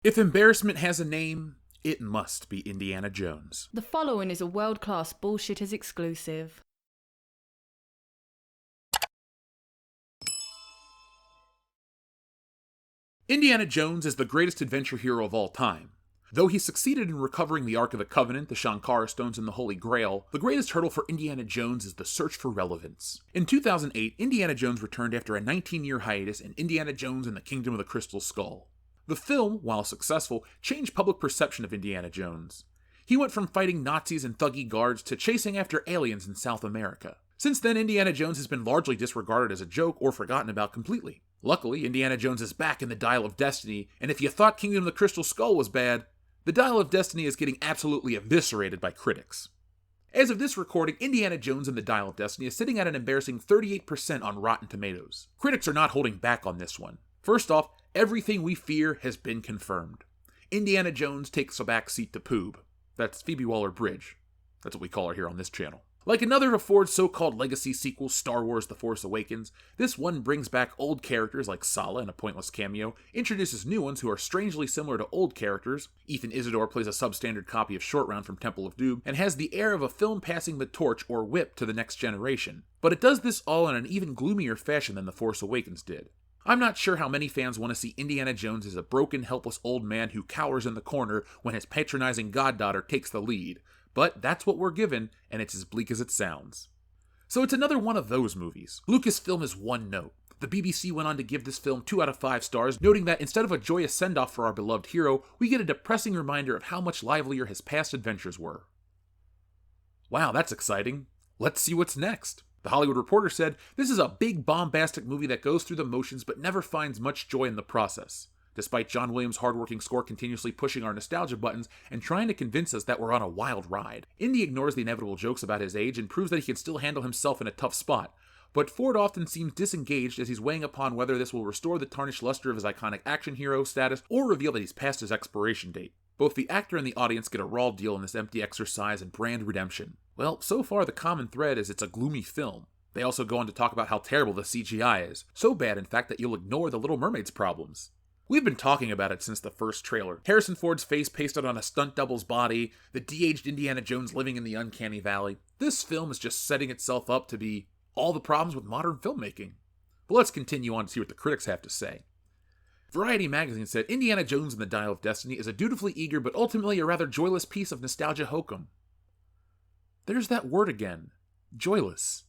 If embarrassment has a name, it must be Indiana Jones. The following is a world-class Bullshitters exclusive. Indiana Jones is the greatest adventure hero of all time. Though he succeeded in recovering the Ark of the Covenant, the Shankara Stones, and the Holy Grail, the greatest hurdle for Indiana Jones is the search for relevance. In 2008, Indiana Jones returned after a 19-year hiatus in Indiana Jones and the Kingdom of the Crystal Skull. The film, while successful, changed public perception of Indiana Jones. He went from fighting Nazis and thuggy guards to chasing after aliens in South America. Since then, Indiana Jones has been largely disregarded as a joke or forgotten about completely. Luckily, Indiana Jones is back in the Dial of Destiny, and if you thought Kingdom of the Crystal Skull was bad, the Dial of Destiny is getting absolutely eviscerated by critics. As of this recording, Indiana Jones and the Dial of Destiny is sitting at an embarrassing 38% on Rotten Tomatoes. Critics are not holding back on this one. First off, everything we fear has been confirmed. Indiana Jones takes a back seat to Poob. That's Phoebe Waller-Bridge. That's what we call her here on this channel. Like another of Ford's so-called legacy sequels, Star Wars The Force Awakens, this one brings back old characters like Sala in a pointless cameo, introduces new ones who are strangely similar to old characters, Ethan Isidore plays a substandard copy of Short Round from Temple of Doom, and has the air of a film passing the torch or whip to the next generation. But it does this all in an even gloomier fashion than The Force Awakens did. I'm not sure how many fans want to see Indiana Jones as a broken, helpless old man who cowers in the corner when his patronizing goddaughter takes the lead, but that's what we're given, and it's as bleak as it sounds. So it's another one of those movies. Lucasfilm is one note. The BBC went on to give this film 2 out of 5 stars, noting that instead of a joyous send-off for our beloved hero, we get a depressing reminder of how much livelier his past adventures were. Wow, that's exciting. Let's see what's next. The Hollywood Reporter said, "This is a big, bombastic movie that goes through the motions but never finds much joy in the process. Despite John Williams' hardworking score continuously pushing our nostalgia buttons and trying to convince us that we're on a wild ride, Indy ignores the inevitable jokes about his age and proves that he can still handle himself in a tough spot. But Ford often seems disengaged as he's weighing upon whether this will restore the tarnished luster of his iconic action hero status or reveal that he's past his expiration date. Both the actor and the audience get a raw deal in this empty exercise in brand redemption. Well, so far the common thread is it's a gloomy film. They also go on to talk about how terrible the CGI is. So bad, in fact, that you'll ignore the Little Mermaid's problems. We've been talking about it since the first trailer. Harrison Ford's face pasted on a stunt double's body, the de-aged Indiana Jones living in the uncanny valley. This film is just setting itself up to be all the problems with modern filmmaking. But let's continue on to see what the critics have to say. Variety magazine said, "Indiana Jones and the Dial of Destiny is a dutifully eager but ultimately a rather joyless piece of nostalgia hokum." There's that word again. Joyless.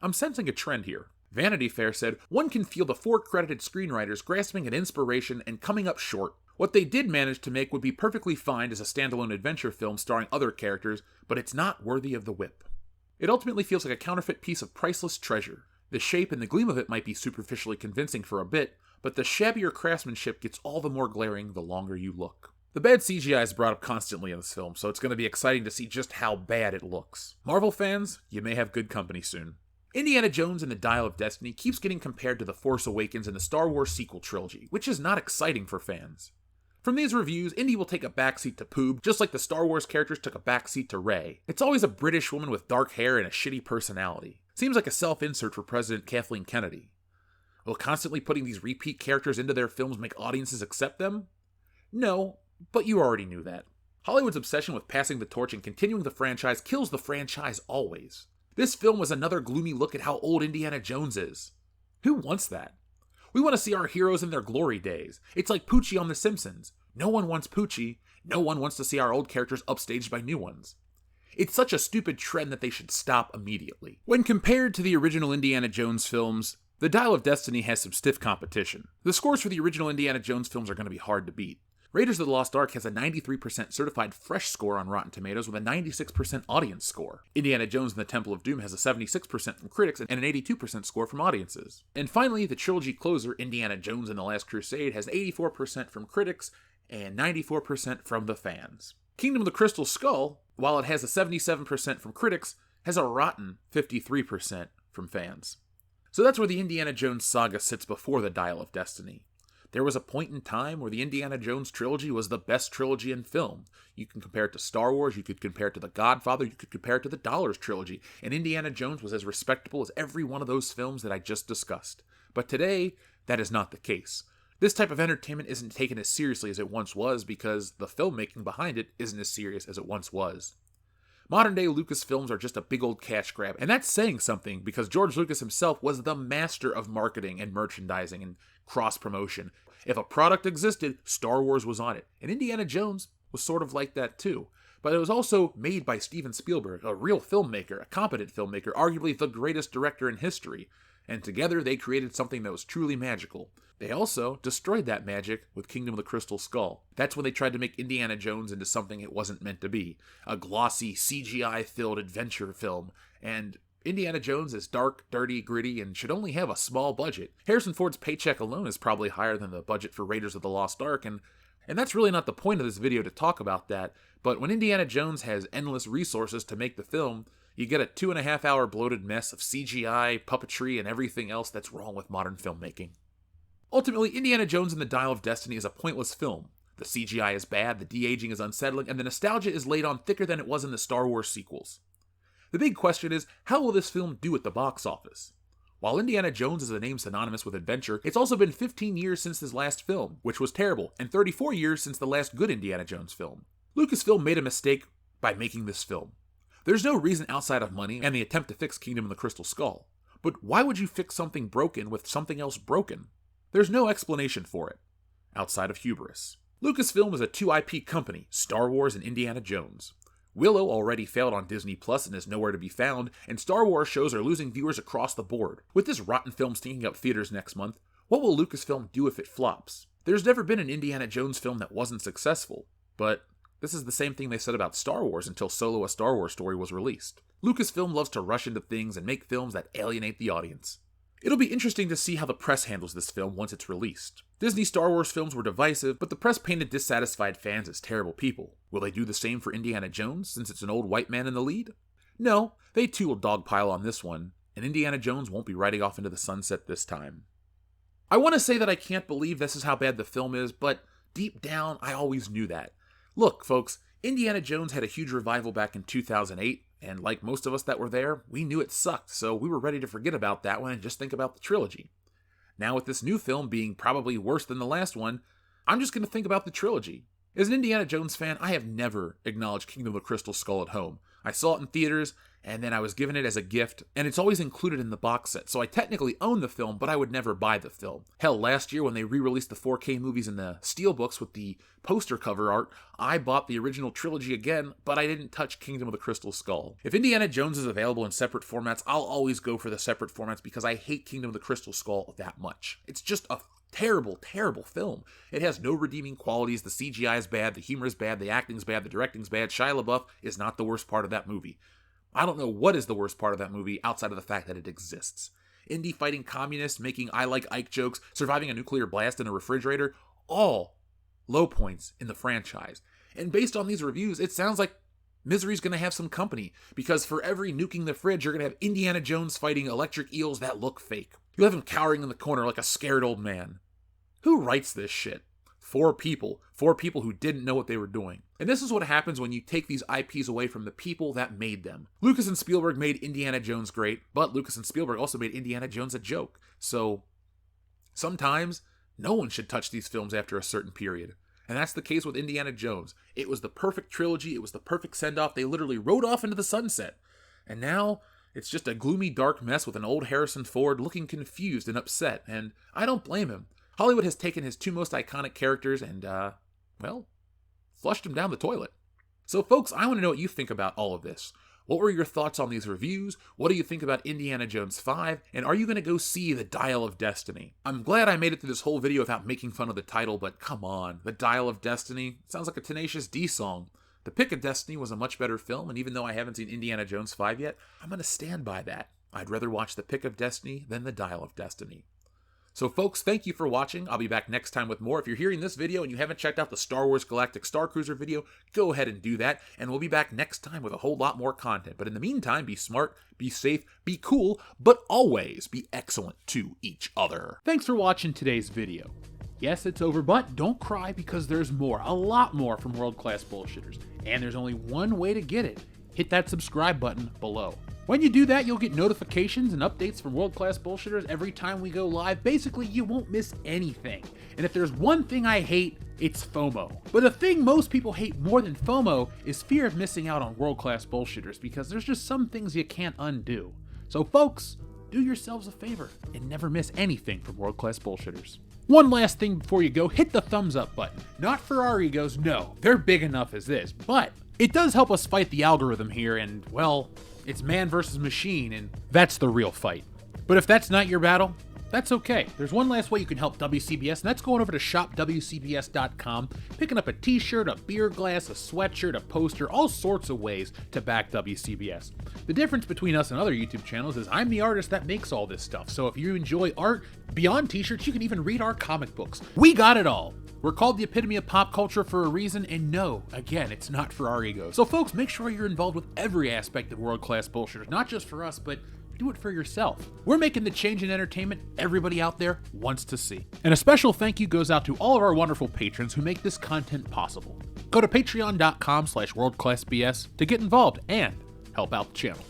I'm sensing a trend here. Vanity Fair said, "One can feel the 4 credited screenwriters grasping at inspiration and coming up short. What they did manage to make would be perfectly fine as a standalone adventure film starring other characters, but it's not worthy of the whip. It ultimately feels like a counterfeit piece of priceless treasure. The shape and the gleam of it might be superficially convincing for a bit, but the shabbier craftsmanship gets all the more glaring the longer you look." The bad CGI is brought up constantly in this film, so it's going to be exciting to see just how bad it looks. Marvel fans, you may have good company soon. Indiana Jones and the Dial of Destiny keeps getting compared to The Force Awakens and the Star Wars sequel trilogy, which is not exciting for fans. From these reviews, Indy will take a backseat to Poob, just like the Star Wars characters took a backseat to Rey. It's always a British woman with dark hair and a shitty personality. Seems like a self-insert for President Kathleen Kennedy. Will constantly putting these repeat characters into their films make audiences accept them? No, but you already knew that. Hollywood's obsession with passing the torch and continuing the franchise kills the franchise always. This film was another gloomy look at how old Indiana Jones is. Who wants that? We want to see our heroes in their glory days. It's like Poochie on The Simpsons. No one wants Poochie. No one wants to see our old characters upstaged by new ones. It's such a stupid trend that they should stop immediately. When compared to the original Indiana Jones films, The Dial of Destiny has some stiff competition. The scores for the original Indiana Jones films are going to be hard to beat. Raiders of the Lost Ark has a 93% certified fresh score on Rotten Tomatoes with a 96% audience score. Indiana Jones and the Temple of Doom has a 76% from critics and an 82% score from audiences. And finally, the trilogy closer, Indiana Jones and the Last Crusade, has 84% from critics and 94% from the fans. Kingdom of the Crystal Skull, while it has a 77% from critics, has a rotten 53% from fans. So that's where the Indiana Jones saga sits before the Dial of Destiny. There was a point in time where the Indiana Jones trilogy was the best trilogy in film. You can compare it to Star Wars, you could compare it to The Godfather, you could compare it to the Dollars trilogy, and Indiana Jones was as respectable as every one of those films that I just discussed. But today, that is not the case. This type of entertainment isn't taken as seriously as it once was because the filmmaking behind it isn't as serious as it once was. Modern day Lucasfilms are just a big old cash grab, and that's saying something because George Lucas himself was the master of marketing and merchandising and cross-promotion. If a product existed, Star Wars was on it, and Indiana Jones was sort of like that too. But it was also made by Steven Spielberg, a real filmmaker, a competent filmmaker, arguably the greatest director in history, and together they created something that was truly magical. They also destroyed that magic with Kingdom of the Crystal Skull. That's when they tried to make Indiana Jones into something it wasn't meant to be. A glossy, CGI-filled adventure film. And Indiana Jones is dark, dirty, gritty, and should only have a small budget. Harrison Ford's paycheck alone is probably higher than the budget for Raiders of the Lost Ark, and that's really not the point of this video to talk about that. But when Indiana Jones has endless resources to make the film, you get a 2.5-hour bloated mess of CGI, puppetry, and everything else that's wrong with modern filmmaking. Ultimately, Indiana Jones and the Dial of Destiny is a pointless film. The CGI is bad, the de-aging is unsettling, and the nostalgia is laid on thicker than it was in the Star Wars sequels. The big question is, how will this film do at the box office? While Indiana Jones is a name synonymous with adventure, it's also been 15 years since his last film, which was terrible, and 34 years since the last good Indiana Jones film. Lucasfilm made a mistake by making this film. There's no reason outside of money and the attempt to fix Kingdom of the Crystal Skull. But why would you fix something broken with something else broken? There's no explanation for it, outside of hubris. Lucasfilm is a 2 IP company, Star Wars and Indiana Jones. Willow already failed on Disney Plus and is nowhere to be found, and Star Wars shows are losing viewers across the board. With this rotten film stinking up theaters next month, what will Lucasfilm do if it flops? There's never been an Indiana Jones film that wasn't successful, but this is the same thing they said about Star Wars until Solo: A Star Wars Story was released. Lucasfilm loves to rush into things and make films that alienate the audience. It'll be interesting to see how the press handles this film once it's released. Disney Star Wars films were divisive, but the press painted dissatisfied fans as terrible people. Will they do the same for Indiana Jones, since it's an old white man in the lead? No, they too will dogpile on this one, and Indiana Jones won't be riding off into the sunset this time. I want to say that I can't believe this is how bad the film is, but deep down, I always knew that. Look, folks, Indiana Jones had a huge revival back in 2008, and like most of us that were there, we knew it sucked, so we were ready to forget about that one and just think about the trilogy. Now with this new film being probably worse than the last one, I'm just going to think about the trilogy. As an Indiana Jones fan, I have never acknowledged Kingdom of the Crystal Skull at home. I saw it in theaters, and then I was given it as a gift, and it's always included in the box set, so I technically own the film, but I would never buy the film. Hell, last year when they re-released the 4K movies in the steelbooks with the poster cover art, I bought the original trilogy again, but I didn't touch Kingdom of the Crystal Skull. If Indiana Jones is available in separate formats, I'll always go for the separate formats because I hate Kingdom of the Crystal Skull that much. It's just a terrible, terrible film. It has no redeeming qualities, the CGI is bad, the humor is bad, the acting's bad, the directing's bad. Shia LaBeouf is not the worst part of that movie. I don't know what is the worst part of that movie outside of the fact that it exists. Indy fighting communists, making I Like Ike jokes, surviving a nuclear blast in a refrigerator, all low points in the franchise. And based on these reviews, it sounds like misery's going to have some company, because for every nuking the fridge, you're going to have Indiana Jones fighting electric eels that look fake. You'll have him cowering in the corner like a scared old man. Who writes this shit? Four people who didn't know what they were doing. And this is what happens when you take these IPs away from the people that made them. Lucas and Spielberg made Indiana Jones great, but Lucas and Spielberg also made Indiana Jones a joke. So sometimes no one should touch these films after a certain period. And that's the case with Indiana Jones. It was the perfect trilogy, it was the perfect send-off, they literally rode off into the sunset. And now it's just a gloomy, dark mess with an old Harrison Ford looking confused and upset, and I don't blame him. Hollywood has taken his two most iconic characters and, flushed them down the toilet. So folks, I want to know what you think about all of this. What were your thoughts on these reviews? What do you think about Indiana Jones 5? And are you going to go see The Dial of Destiny? I'm glad I made it through this whole video without making fun of the title, but come on, The Dial of Destiny? Sounds like a Tenacious D song. The Pick of Destiny was a much better film, and even though I haven't seen Indiana Jones 5 yet, I'm going to stand by that. I'd rather watch The Pick of Destiny than The Dial of Destiny. So folks, thank you for watching. I'll be back next time with more. If you're hearing this video and you haven't checked out the Star Wars Galactic Star Cruiser video, go ahead and do that, and we'll be back next time with a whole lot more content. But in the meantime, be smart, be safe, be cool, but always be excellent to each other. Thanks for watching today's video. Yes, it's over, but don't cry because there's more, a lot more from World Class Bullshitters. And there's only one way to get it. Hit that subscribe button below. When you do that, you'll get notifications and updates from World Class Bullshitters every time we go live. Basically, you won't miss anything. And if there's one thing I hate, it's FOMO. But the thing most people hate more than FOMO is fear of missing out on World Class Bullshitters, because there's just some things you can't undo. So folks, do yourselves a favor and never miss anything from World Class Bullshitters. One last thing before you go, hit the thumbs up button. Not for our egos, no, they're big enough as this, but it does help us fight the algorithm here, and well, it's man versus machine, and that's the real fight. But if that's not your battle, that's okay. There's one last way you can help WCBS, and that's going over to shopwcbs.com, picking up a t-shirt, a beer glass, a sweatshirt, a poster, all sorts of ways to back WCBS. The difference between us and other YouTube channels is I'm the artist that makes all this stuff, so if you enjoy art beyond t-shirts, you can even read our comic books. We got it all. We're called the epitome of pop culture for a reason, and no, again, it's not for our egos. So folks, make sure you're involved with every aspect of World Class Bullshitters, not just for us, but do it for yourself. We're making the change in entertainment everybody out there wants to see. And a special thank you goes out to all of our wonderful patrons who make this content possible. Go to patreon.com/worldclassbs to get involved and help out the channel.